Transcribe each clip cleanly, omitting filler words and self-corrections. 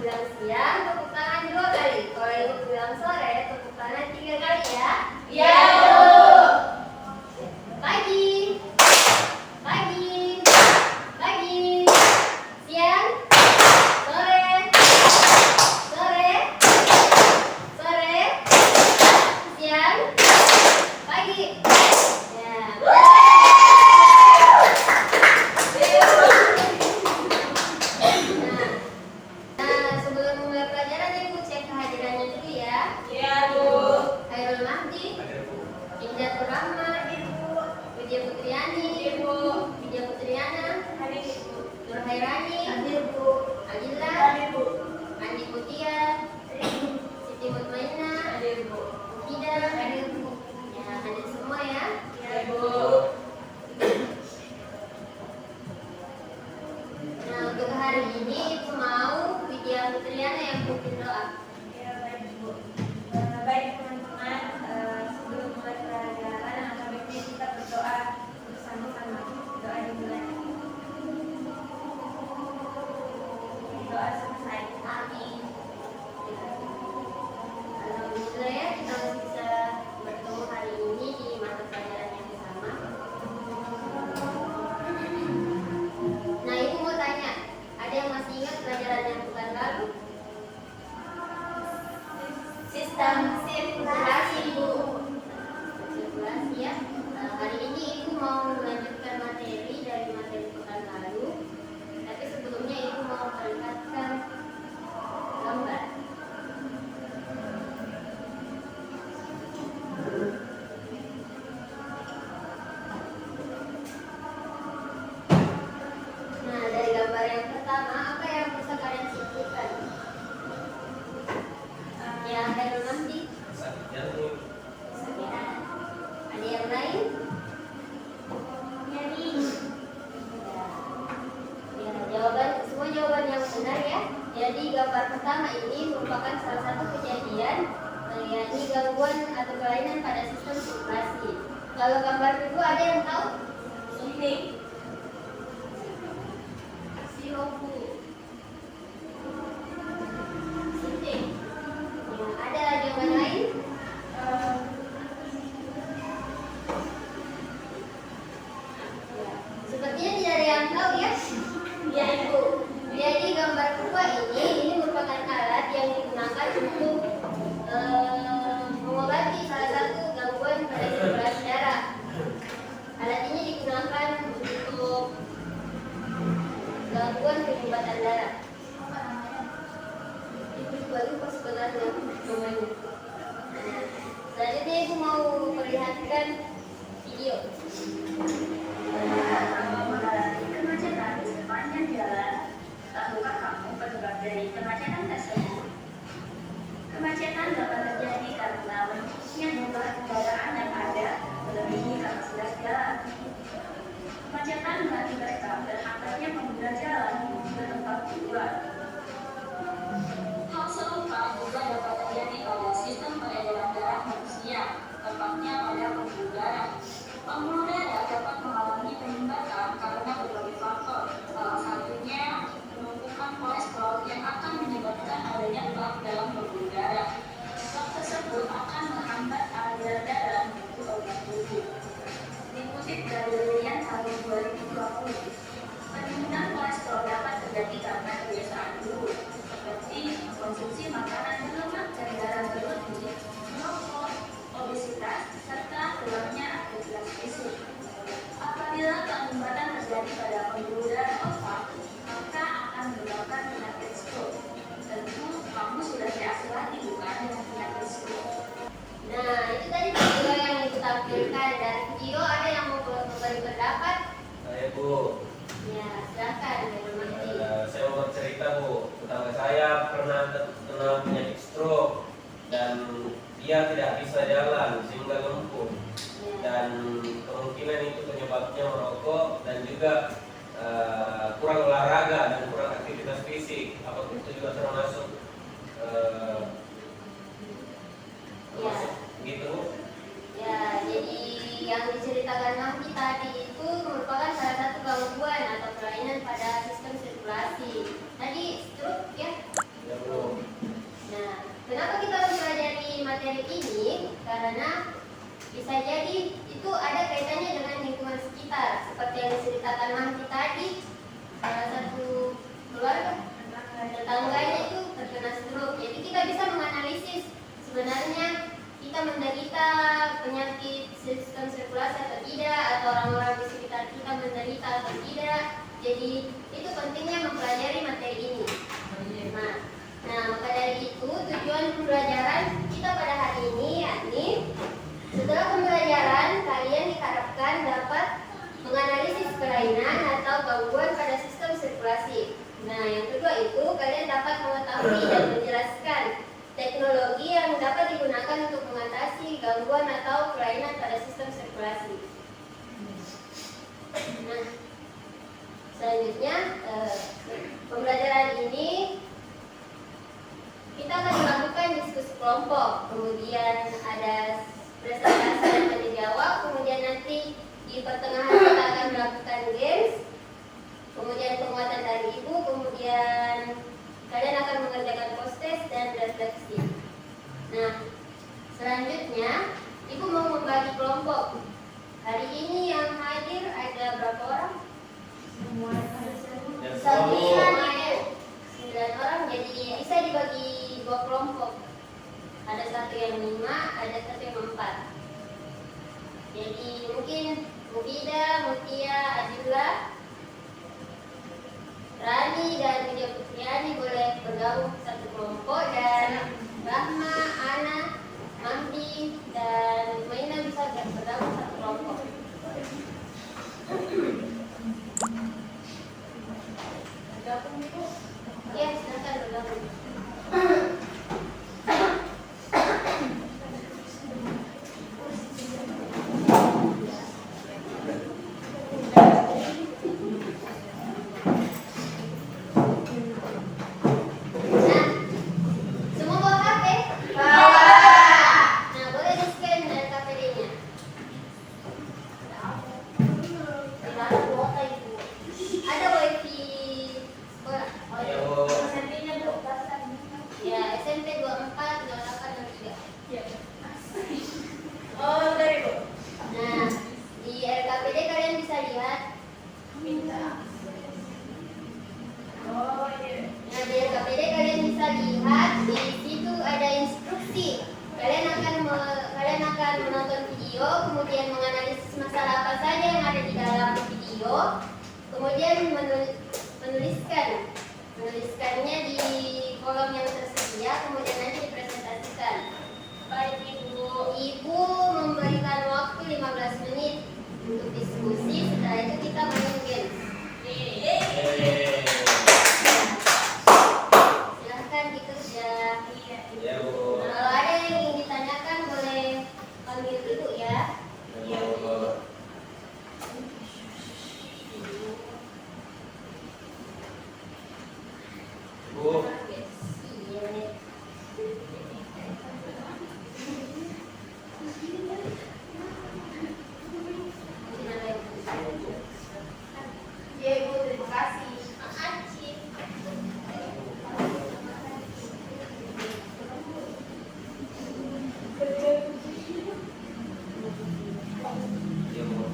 bilang siang, tepuk tangan 2 kali. Kalau ibu bilang sore, tepuk tangan 3 kali ya. Iya, Bu. Pagi, pagi, pagi, siang, sore, sore, sore, siang, pagi. Ya. Nah, sebelum mulai pelajaran ibu cek kehadirannya dulu ya. Iya, Bu. Khairul Mahdi, Indah Rahma, Widya Putriani, Ibu. Widya Putriana, Hadir, Ibu. Nur Hairani, Hadir, Bu. Adila, Hadir, Bu. Andi Mutia, Siti Mutmainah, Hadir, Bu. Hida, hadir Bu. Ya, hadir semua ya. Iya, Bu. Nah, untuk hari ini ibu mau Widya Putriana yang pimpin doa. Ya, baik, Bu. Baik, teman-teman. Sebelum mulai pelajaran, alangkah baiknya kita berdoa bersama-sama. Doa dimulai. Doa selesai. Amin. Alhamdulillah ya kita masih bisa bertemu hari ini di mata pelajaran yang sama. Nah, ibu mau tanya, ada yang masih ingat pelajaran yang bukan lalu? Sistem sirkulasi, Bu. Sirkulasi ya. Hari ini ibu mau melanjutkan materi dari materi pekan lalu. Tapi sebelumnya ibu mau perlihatkan gambar. Nah, dari gambar yang pertama, apa yang bisa kalian simpulkan? Ya, Khairul Mahdi. Ada yang lain? Nyeri. Ya, jawaban semua jawaban yang benar ya. Jadi gambar pertama ini merupakan salah satu kejadian yakni gangguan atau kelainan pada sistem sirkulasi. Kalau gambar kedua ada yang tahu? Ini. Siloku. Sinte. Ya, ada jawaban lain? Ya, sepertinya tidak ada yang tahu ya. Ya, Ibu. Jadi gambar kedua ini merupakan alat yang digunakan untuk mengobati salah satu gangguan pada sirkulasi darah. Alat ini digunakan untuk gangguan penyumbatan darah. Ibu juga lupa sebenarnya namanya. Selanjutnya ibu mau perlihatkan video. Mengalami kemacetan di sepanjang jalan, tahukah kamu penyebab dari kemacetan tersebut? Kemacetan dapat terjadi karena meningkatnya jumlah kendaraan yang ada melebihi kapasitas jalan. Kemacetan mengakibatkan terhambatnya pengguna jalan ke tempat tujuan. Hal serupa juga dapat terjadi pada sistem peredaran darah manusia, tepatnya pada pembuluh darah. Pembuluh darah dapat mengalami penyumbatan karena berbagai faktor, salah satunya penumpukan kolesterol yang akan menyebabkan adanya plaque dalam pembuluh darah. Plaque tersebut akan menghambat aliran darah menuju organ tubuh. Dikutip dari Lilian tahun 2020, penimbunan kolesterol dapat terjadi karena kebiasaan buruk, seperti mengkonsumsi makanan berlemak dan garam berlebih, merokok, obesitas, serta kurangnya aktivitas fisik. Apabila pengumbatan terjadi pada pembuluh darah otak, maka akan menyebabkan penyakit stroke. Tentu kamu sudah tidak asing lagi bukan dengan penyakit stroke. Nah, itu tadi video yang ibu tampilkan. Dari video ada yang mau memberi pendapat? Saya Bu, Ya, silakan Khairul Mahdi. saya mau bercerita Bu. Tetangga saya pernah terkena penyakit stroke dan dia tidak bisa jalan sehingga lumpuh. Ya. Dan kemungkinan itu penyebabnya merokok dan juga kurang olahraga dan kurang aktivitas fisik. Apa itu juga termasuk gitu? Ya, jadi yang diceritakan Mahdi tadi itu merupakan salah satu gangguan atau kelainan pada sistem sirkulasi. Tadi stroke ya? Ya bisa jadi itu ada kaitannya dengan lingkungan sekitar, seperti yang diceritakan Mahdi tadi. Salah satu keluarga tetangganya itu terkena stroke. Jadi kita bisa menganalisis sebenarnya kita menderita penyakit sistem sirkulasi atau tidak, atau orang-orang di sekitar kita menderita atau tidak. Jadi itu pentingnya mempelajari materi ini. Nah, maka dari itu tujuan pembelajaran kita pada hari ini yakni setelah pembelajaran kalian diharapkan dapat menganalisis kelainan atau gangguan pada sistem sirkulasi. Nah, yang kedua itu kalian dapat mengetahui dan menjelaskan teknologi yang dapat digunakan untuk mengatasi gangguan atau kelainan pada sistem sirkulasi. Nah, selanjutnya pembelajaran ini kita akan melakukan diskusi kelompok, kemudian ada presentasi dan tanya jawab, kemudian nanti di pertengahan kita akan melakukan games, kemudian penguatan dari ibu, kemudian kalian akan mengerjakan post-test dan refleksi. Nah, selanjutnya ibu mau membagi kelompok. Hari ini yang hadir ada berapa orang? Semua. Sembilan ya. 9 orang, jadi bisa dibagi 2 kelompok. Ada satu yang 5, ada satu yang 4. Jadi mungkin Mufida, Mutia, Adila, Rani dan Widya Putriani boleh bergabung satu kelompok, dan Rahma, Ana, Mamdi dan Maina bisa bergabung satu kelompok. Bergabung ibu? Ya, silakan bergabung. Menuliskannya di kolom yang tersedia, kemudian nanti dipresentasikan. Baik ibu memberikan waktu 15 menit untuk diskusi. Setelah itu kita main games. Silahkan dikerja. Ya, Bu. Nah, kalau ada yang ingin ditanyakan boleh panggil ibu ya. Ya, Bu. Bu. Ya ibu, terima kasih. Makasih. Ya, Bu.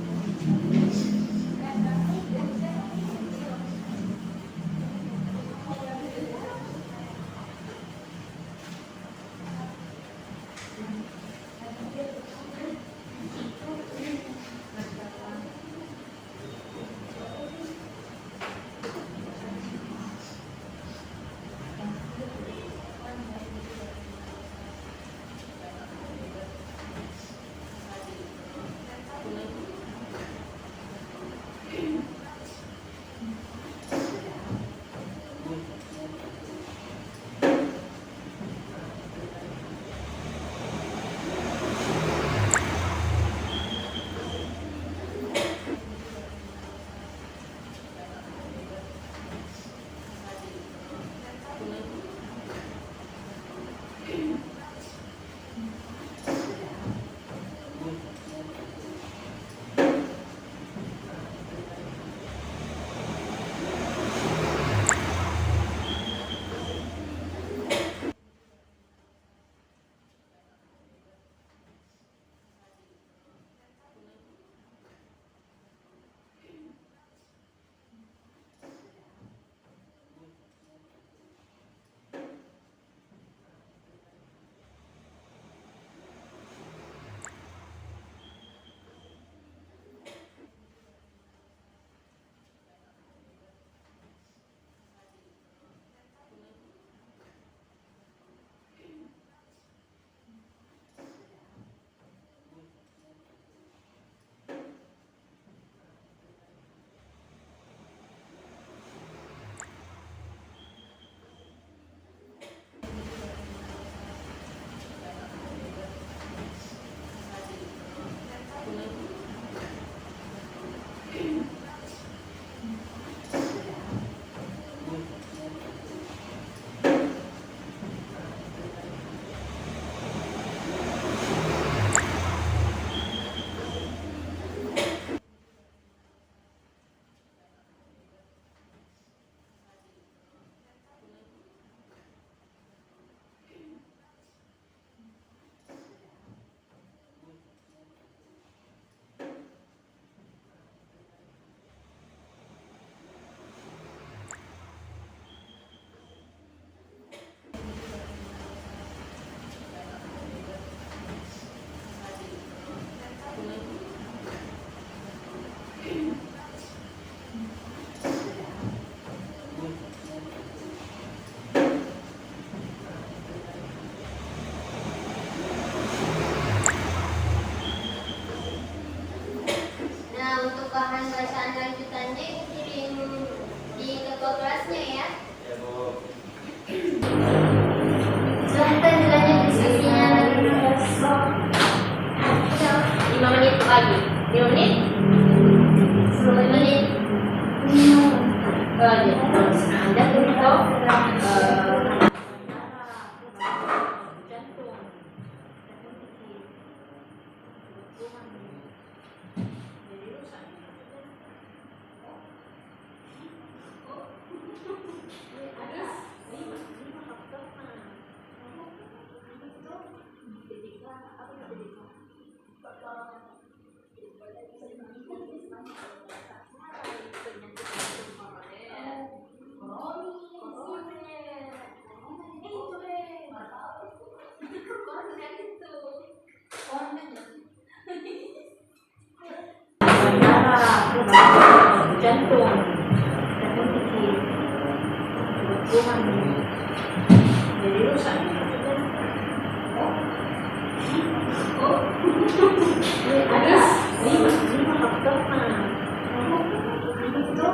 jantung, jantung kecil, kuman jadi rusak. Ada lima faktor itu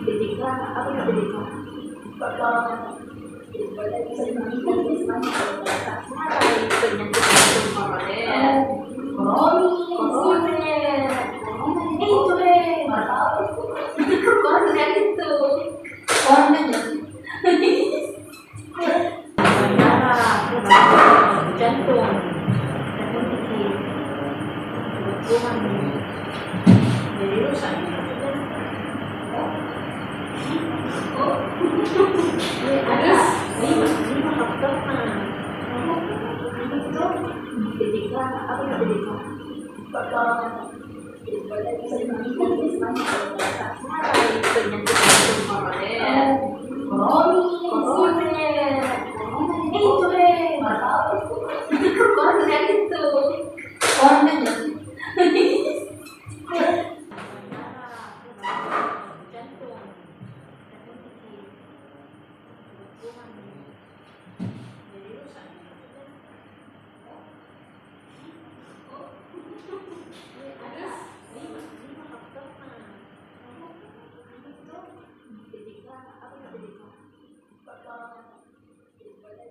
ketika apa yang ketika penyakit jantung koroner, koroner itu darah, jantung kecil, kuman jadi rusak. Ada lima faktor itu ketika apa yang ketika penyakit jantung koroner, koroner itu jantung kecil, kuman jadi rusak. Ada lima faktor itu ketika apa yang ketika penyakit jantung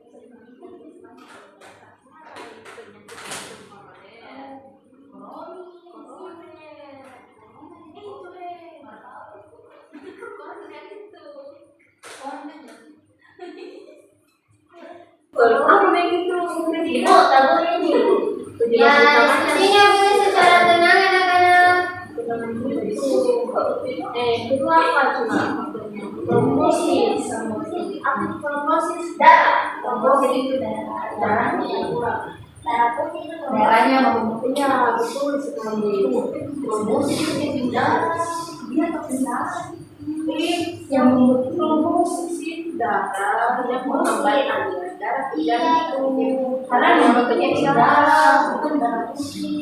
koroner, koroner itu Ibu, tabur ini. Ya, diskusinya boleh secara tenang anak-anak. itu apa cuma trombosis, apa trombosis darah, trombosis itu darahnya yang kurang, darahnya membentuknya betul seperti itu. Trombosis itu darah, dia terkendala yang membentuk trombosis itu darah yang menambah aliran darah ke jantung, karena membentuknya darah bukan darah putih.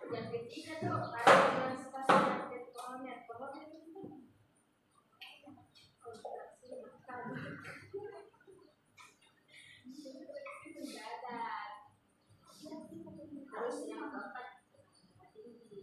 Yang ketiga tuh ada spasial koroner, koroner itu kontraksi makan, harus yang keempat tinggi.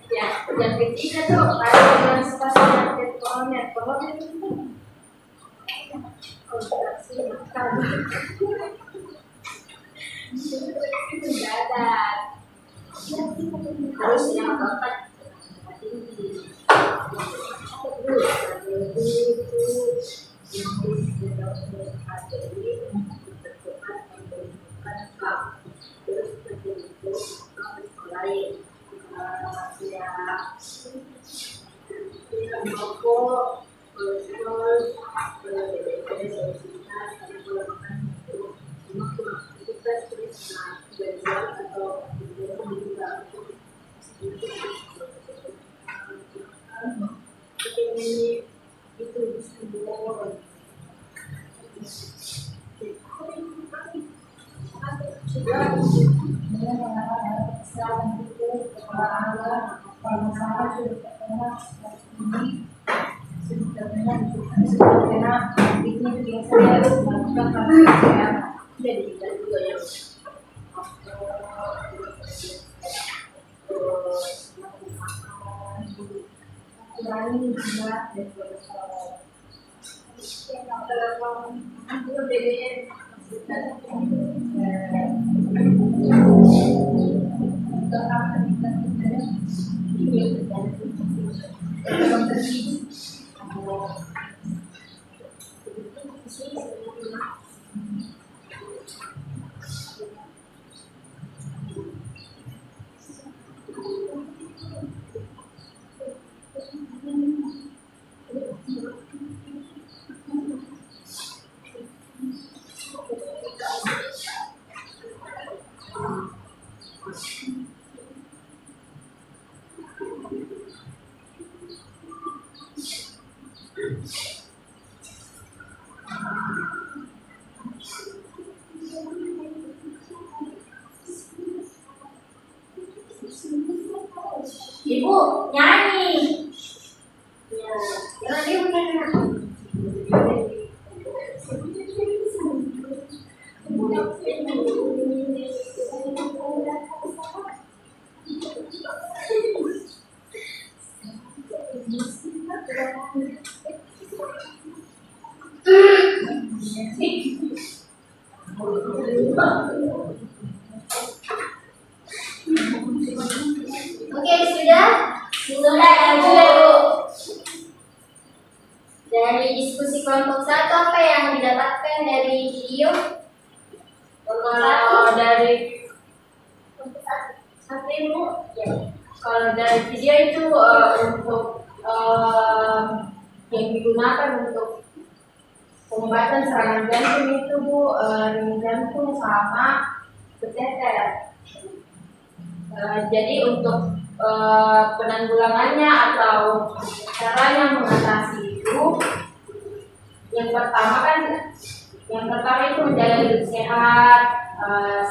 Ya, yang ketiga tuh ada dengan spasial net itu konstruksi makan mendadak harus yang keempat Ibu nyanyi. Ya, jangan dia nyanyi. Oke, sudah? Sudah ya Bu. Dari diskusi kelompok 1 apa yang didapatkan dari video? Kalau dari Satu Ibu? Ya. kalau dari video itu untuk yang digunakan untuk pengobatan serangan jantung itu Bu, ring jantung sama kateter. Jadi untuk penanggulangannya atau caranya mengatasi itu, yang pertama itu menjaga hidup sehat,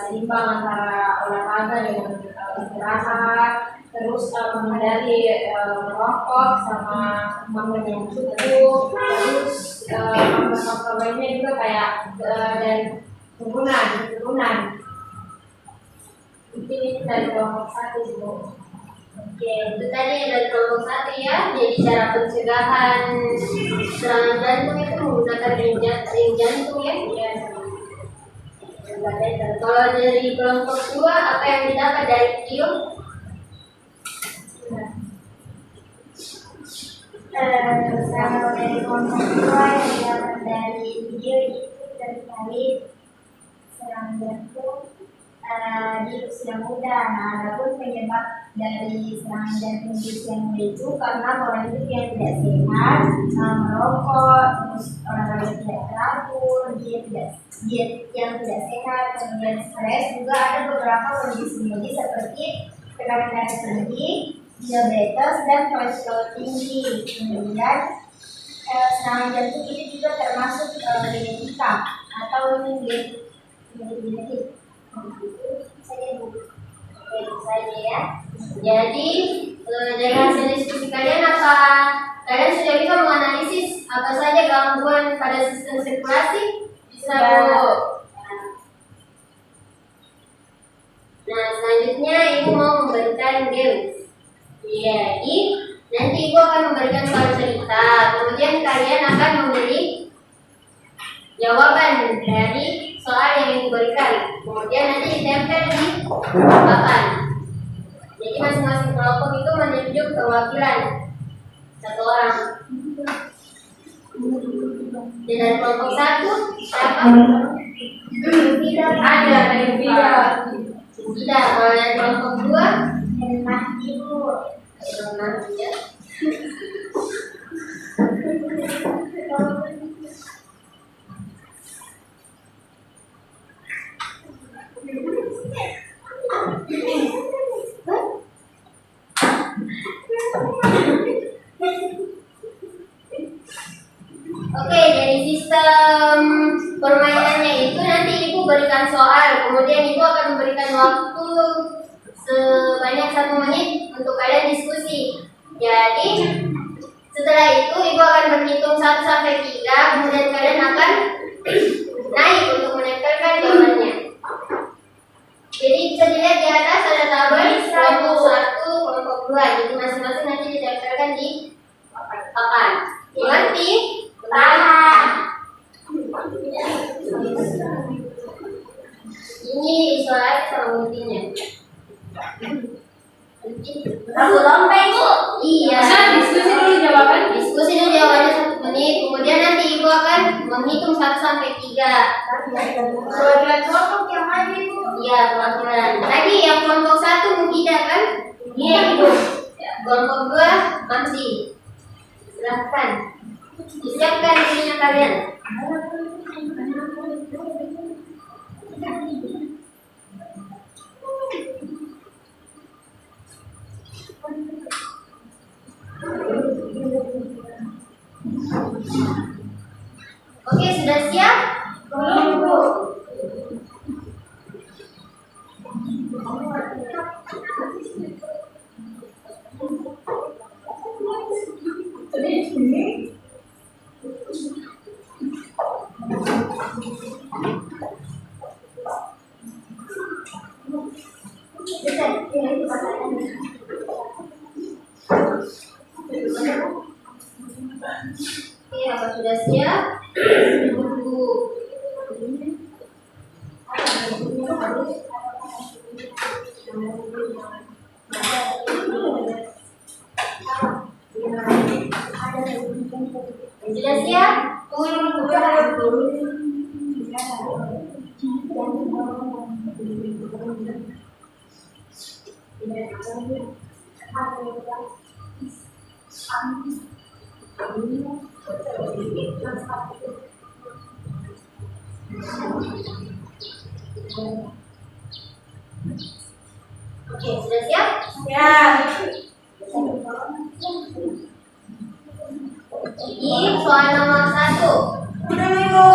seimbang antara olahraga dengan istirahat, terus menghindari merokok sama makan yang cukup, terus faktor-faktor lainnya juga kayak dan turunan. Mungkin itu dari kelompok 1 Bu. Oke, itu tadi dari kelompok 1 ya. Jadi cara pencegahan serangan jantung itu menggunakan ring jantung ya. Ya, Kalau dari kelompok 2 apa yang didapat dari video? Kalau dari kelompok 2 yang didapat dari video itu terkait serangan jantung di usia muda. Nah, adapun penyebab dari serangan jantung di usia muda itu karena pola hidup yang tidak sehat, merokok, terus olahraga tidak teratur, diet yang tidak sehat, kemudian stres, juga ada beberapa kondisi medis seperti tekanan darah tinggi, diabetes, dan kolesterol tinggi. Kemudian serangan jantung ini juga termasuk genetika atau genetik. Saja ya. Jadi dari hasil diskusi kalian sudah bisa menganalisis apa saja gangguan pada sistem sirkulasi? Bisa Bu. Nah, Selanjutnya ibu mau memberikan game. Jadi nanti ibu akan memberikan soal cerita, kemudian kalian akan memberi jawaban dari soal yang ibu berikan. Kemudian nanti ditempel di papan. Jadi masing-masing kelompok itu menunjuk perwakilan satu orang. Dan dari kelompok satu siapa? Ada dari tidak. Kalau dari kelompok dua, ibu. Ya. Oke, dari sistem permainannya itu nanti ibu berikan soal, kemudian ibu akan memberikan waktu sebanyak 1 menit untuk kalian diskusi. Jadi setelah itu ibu akan berhitung 1 sampai 3, kemudian kalian akan naik untuk menempelkan jawabannya. Jadi bisa dilihat di atas ada tabel kelompok 1, kelompok 2. Jadi masing-masing nanti ditempelkan di papan. Mengerti? Ini soal sama buktinya. Aku lomba ibu. Iya. Diskusi dulu jawaban. Diskusi dulu jawabannya 1 menit. Kemudian nanti ibu akan menghitung 1 sampai 3. Perwakilan kelompok yang mana ibu? Iya, perwakilan. Tadi yang kelompok 1 tidak kan? Iya ibu. Kelompok 2 masih. Silahkan. Disiapkan dirinya kalian. Oke, sudah siap? Belum ibu. Oke, apa sudah siap? Tunggu. Sudah siap? Oke, sudah siap? Ya. Ini soal nomor 1. Belum ibu.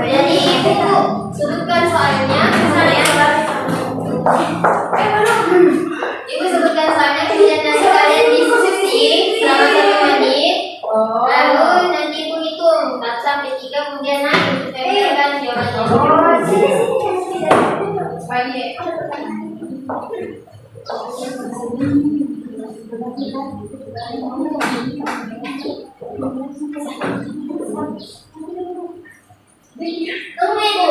Jadi ibu sebutkan soalnya, misalnya ibu sebutkan soalnya, kemudian nanti kalian diskusi selama 1 menit. Lalu nanti ibu hitung 1 sampai 3, kemudian naik untuk tempelkan jawabannya. Tunggu ibu.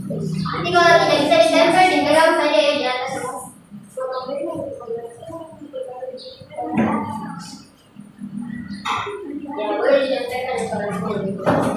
Nanti kalau tidak bisa ditempel, dipegang saja ya di atas. Ya, boleh ditempelkan di atas.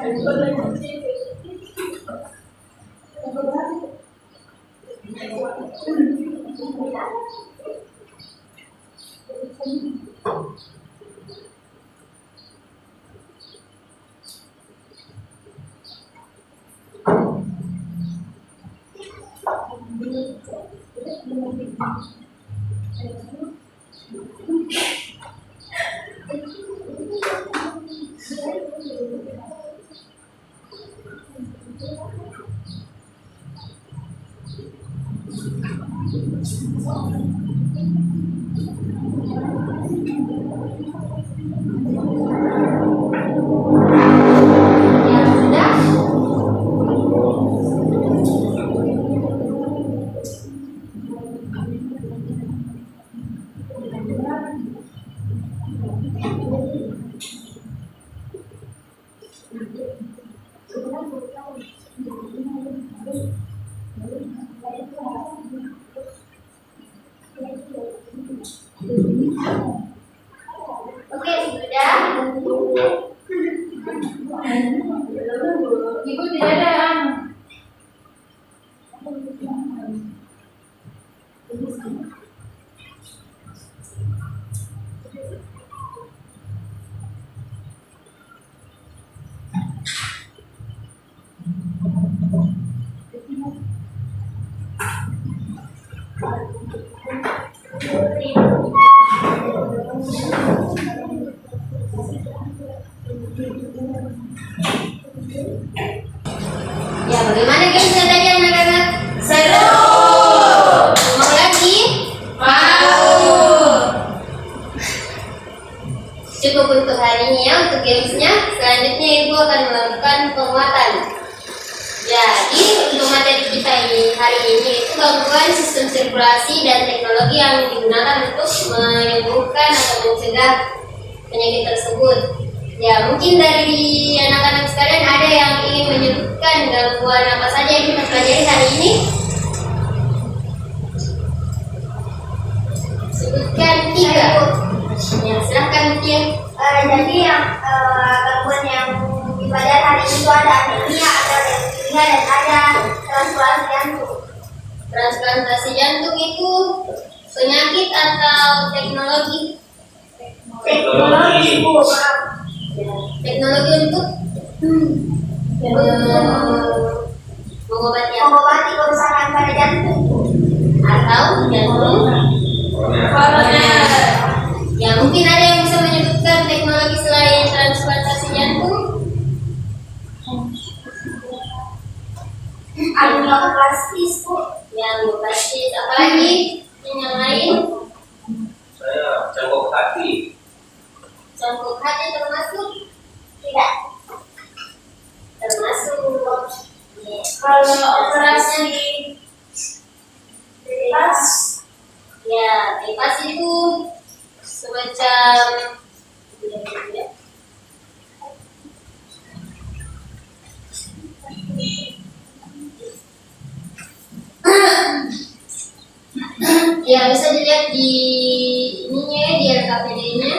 Yang sudah? Oke, sudah. Ibu tidak ada. Ya, bagaimana gamesnya tadi anak-anak? Seru. Mau lagi? Mau. Cukup untuk hari ini ya untuk gamesnya. Selanjutnya ibu akan melakukan penguatan. Jadi untuk materi kita ini hari ini itu gangguan sistem sirkulasi dan teknologi yang digunakan untuk menyembuhkan atau mencegah penyakit tersebut. Ya, mungkin dari anak-anak sekalian ada yang ingin menyebutkan gangguan apa saja yang kita pelajari hari ini? Sebutkan 3. Ya, silahkan Tia. Jadi yang gangguan yang dipelajari hari ini itu ada anemia, ada leukemia, dan ada transplantasi jantung. Transplantasi jantung itu penyakit atau teknologi? Teknologi, Bu, maaf. Teknologi untuk mengobati apa? Mengobati kerusakan pada jantung. Atau jantung Koroner. ya, mungkin ada yang bisa menyebutkan teknologi selain transplantasi jantung? Angioplastis, Bu. Yang pasti apalagi yang lain? Saya cangkok hati. Cangkok hati termasuk? Tidak. Termasuk. Kalau operasi bebas, Ya, bypass itu semacam ya, bisa dilihat di ininya ya, di RKPD-nya.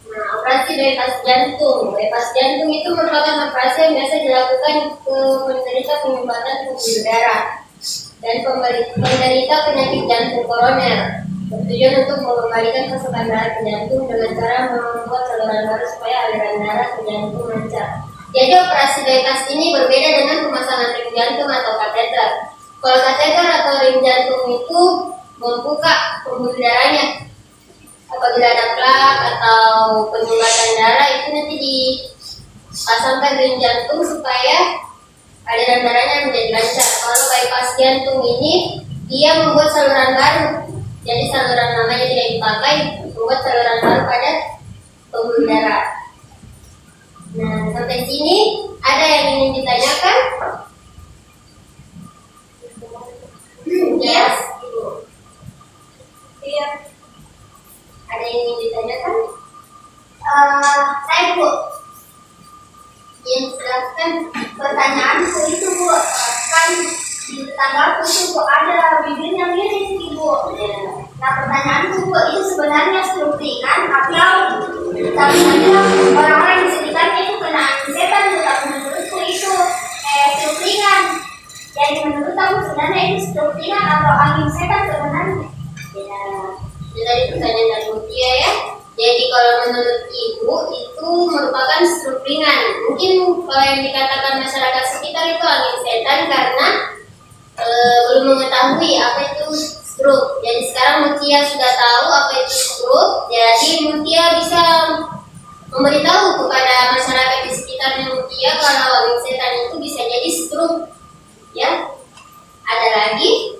Nah, operasi bypass jantung. Bypass jantung itu merupakan operasi yang biasa dilakukan ke penderita penyumbatan pembuluh darah dan penderita penyakit jantung koroner. Bertujuan untuk mengembalikan pasokan darah ke jantung dengan cara membuat saluran baru supaya aliran darah ke jantung lancar. Jadi operasi bypass ini berbeda dengan pemasangan ring jantung atau kateter. Kalau kateter atau ring jantung itu membuka pembuluh darahnya. Apabila ada plak atau penyumbatan darah itu nanti dipasangkan ring jantung supaya aliran darahnya menjadi lancar. Kalau bypass jantung ini dia membuat saluran baru. Jadi saluran lamanya tidak dipakai, membuat saluran baru pada pembuluh darah. Nah, sampai sini ada yang ingin ditanyakan? Yes, Ibu. Iya. Ada yang ingin ditanyakan? saya, Bu. Yang silakan. Pertanyaanku itu, Bu, kan di tetanggaku itu, Bu, ada bibirnya mirip, Ibu. Nah, pertanyaanku, Bu, itu sebenarnya struktur kan atau tapi nanti orang-orang di sekitarnya itu kena angin setan, tapi menurutku itu stroke ringan. Jadi menurut kamu sebenarnya itu stroke ringan atau angin setan sebenarnya? Ya, itu tadi pertanyaan dari Mutia ya. Jadi kalau menurut ibu itu merupakan stroke ringan. Mungkin kalau yang dikatakan masyarakat sekitar itu angin setan karena belum mengetahui apa itu stroke. Jadi sekarang Mutia sudah tahu apa itu stroke. Jadi Mutia bisa memberitahu kepada masyarakat di sekitarnya Mutia kalau angin setan itu bisa jadi stroke. Ya, ada lagi?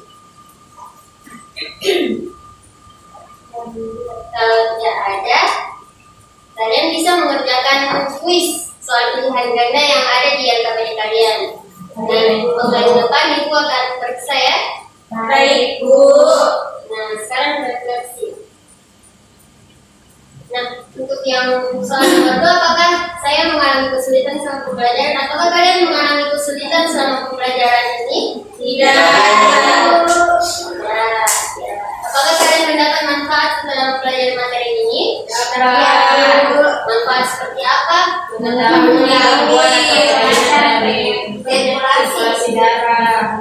Kalau tidak ada, kalian bisa mengerjakan kuis soal pilihan ganda yang ada di LKPD kalian. Dan minggu depan ibu akan periksa ya. Baik, Bu. Nah, sekarang refleksi. Nah, untuk yang soal nomor 2, apakah saya mengalami kesulitan selama pembelajaran? Apakah kalian mengalami kesulitan selama pembelajaran ini? Tidak. Ya. Apakah kalian mendapat manfaat setelah mempelajari materi ini? Dapat. Manfaat seperti apa? Mengetahui Sirkulasi darah.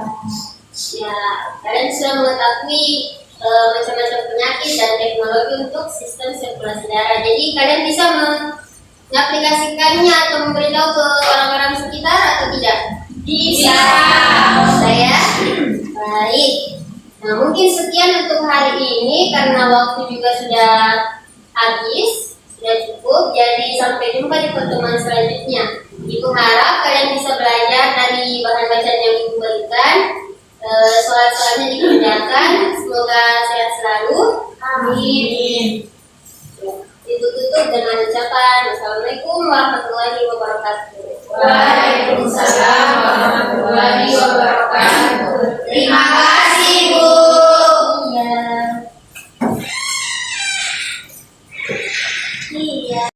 Ya, kalian sudah mengetahui macam-macam penyakit dan teknologi untuk sistem sirkulasi darah. Jadi kalian bisa mengaplikasikannya atau memberitahu ke orang-orang sekitar atau tidak? Bisa. Saya baik. Nah, mungkin sekian untuk hari ini karena waktu juga sudah habis, sudah cukup. Jadi sampai jumpa di pertemuan selanjutnya. Ibu harap kalian bisa belajar dari bahan bacaan yang ibu berikan. Soal-soalnya dikerjakan. Semoga sehat selalu. Amin. Ditutup dengan ucapan Assalamualaikum warahmatullahi wabarakatuh. Waalaikumsalam warahmatullahi wabarakatuh. Terima kasih Bu. Iya.